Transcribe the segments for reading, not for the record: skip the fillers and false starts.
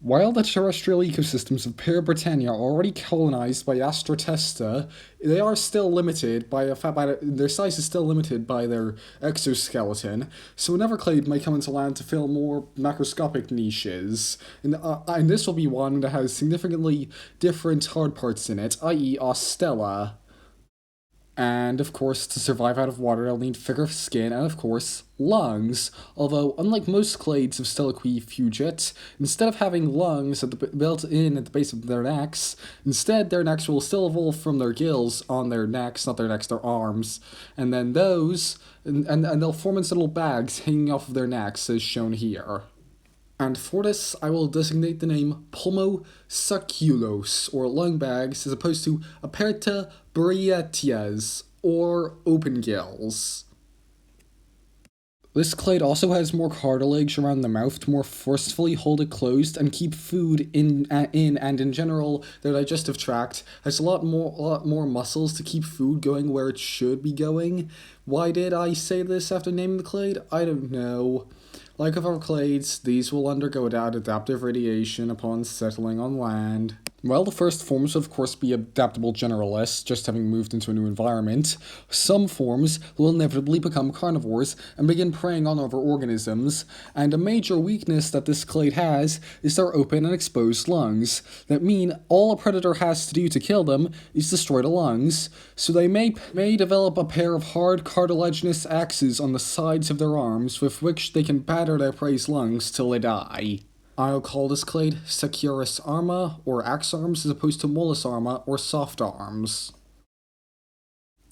While the terrestrial ecosystems of Pere Britannia are already colonized by Astrotesta, they are still limited by their size is still limited by their exoskeleton. So an Everclade might come into land to fill more macroscopic niches, and this will be one that has significantly different hard parts in it, i.e., Ostella. And of course, to survive out of water, they'll need thicker skin and, of course, lungs. Although, unlike most clades of Steliqui Fugit, instead of having lungs built in at the base of their necks, instead their necks will still evolve from their gills on their necks, not their necks, their arms. And then those, and they'll form into little bags hanging off of their necks, as shown here. And for this, I will designate the name Pulmo Suculos, or lung bags, as opposed to Aperta Brietias, or open gills. This clade also has more cartilage around the mouth to more forcefully hold it closed and keep food in and in general, their digestive tract has a lot more muscles to keep food going where it should be going. Why did I say this after naming the clade? I don't know. Like of our clades, these will undergo adaptive radiation upon settling on land. While the first forms will of course be adaptable generalists, just having moved into a new environment, some forms will inevitably become carnivores and begin preying on other organisms, and a major weakness that this clade has is their open and exposed lungs, that mean all a predator has to do to kill them is destroy the lungs, so they may develop a pair of hard cartilaginous axes on the sides of their arms with which they can batter their prey's lungs till they die. I'll call this clade Securus Arma, or Axe Arms, as opposed to Mollis Arma, or Soft Arms.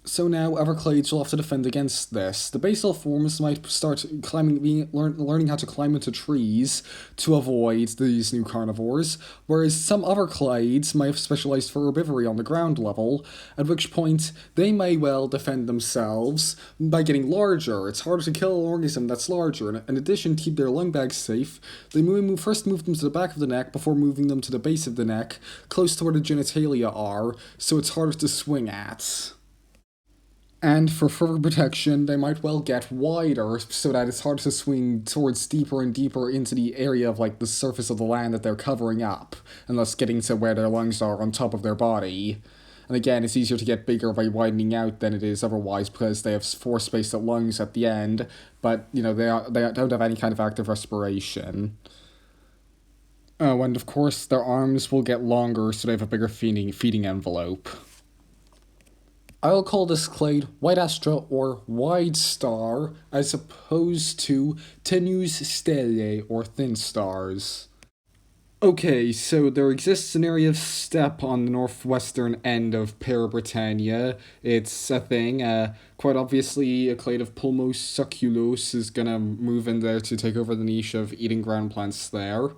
So now, Everclades will have to defend against this. The basal forms might start learning how to climb into trees to avoid these new carnivores, whereas some other clades might have specialized for herbivory on the ground level, at which point they may well defend themselves by getting larger. It's harder to kill an organism that's larger, and in addition to keep their lung bags safe, they first move them to the back of the neck before moving them to the base of the neck, close to where the genitalia are, so it's harder to swing at. And for further protection, they might well get wider so that it's hard to swing towards deeper and deeper into the area of the surface of the land that they're covering up, and thus getting to where their lungs are on top of their body. And again, it's easier to get bigger by widening out than it is otherwise because they have force-spaced lungs at the end, but, they don't have any kind of active respiration. Oh, and of course, their arms will get longer so they have a bigger feeding envelope. I'll call this clade White Astra or Wide Star, as opposed to Tenues Stellae or Thin Stars. Okay, so there exists an area of steppe on the northwestern end of Pere Britannia. It's a thing. Quite obviously, a clade of Pulmo Suculos is gonna move in there to take over the niche of eating ground plants there.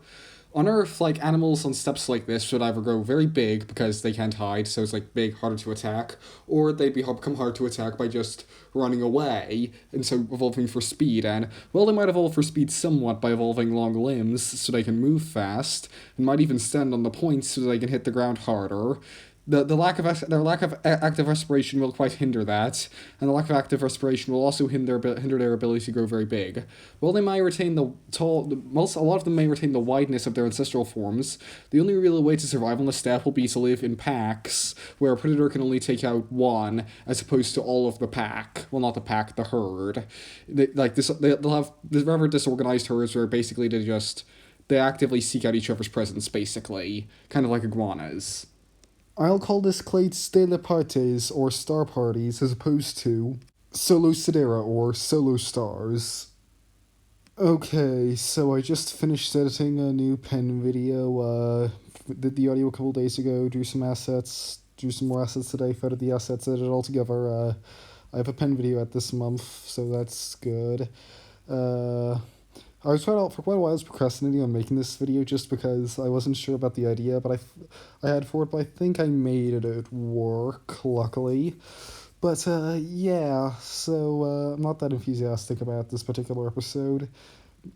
On Earth, animals on steppes like this should either grow very big because they can't hide, so it's big, harder to attack, or they'd become hard to attack by just running away, and so evolving for speed, and, well, they might evolve for speed somewhat by evolving long limbs so they can move fast, and might even stand on the points so they can hit the ground harder. Their lack of active respiration will quite hinder that, and the lack of active respiration will also hinder their ability to grow very big. While they might retain a lot of them may retain the wideness of their ancestral forms, the only real way to survive on the steppe will be to live in packs, where a predator can only take out one, as opposed to all of the pack. Well, not the pack, the herd. They'll have rather disorganized herds where basically they actively seek out each other's presence, basically, kind of like iguanas. I'll call this clade Stella Partes, or Star Parties, as opposed to Solo Sidera, or Solo Stars. Okay, so I just finished editing a new pen video, did the audio a couple days ago, drew some more assets today, fed the assets, edited all together. I have a pen video out this month, so that's good. For quite a while I was procrastinating on making this video just because I wasn't sure about the idea, but I had for it, but I think I made it work, luckily. But, yeah, so, I'm not that enthusiastic about this particular episode.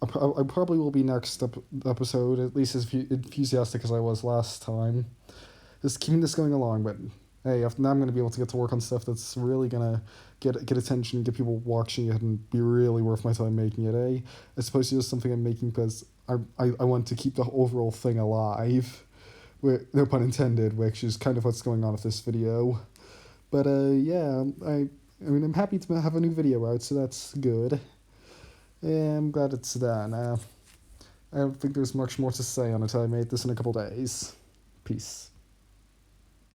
I probably will be next episode, at least as enthusiastic as I was last time. Just keeping this going along, but hey, now I'm going to be able to get to work on stuff that's really going to get attention, get people watching it, and be really worth my time making it, as opposed to just something I'm making because I want to keep the overall thing alive. No pun intended, which is kind of what's going on with this video. But yeah, I mean, I'm happy to have a new video out, so that's good. Yeah, I'm glad it's done. I don't think there's much more to say on it. I made this in a couple days. Peace.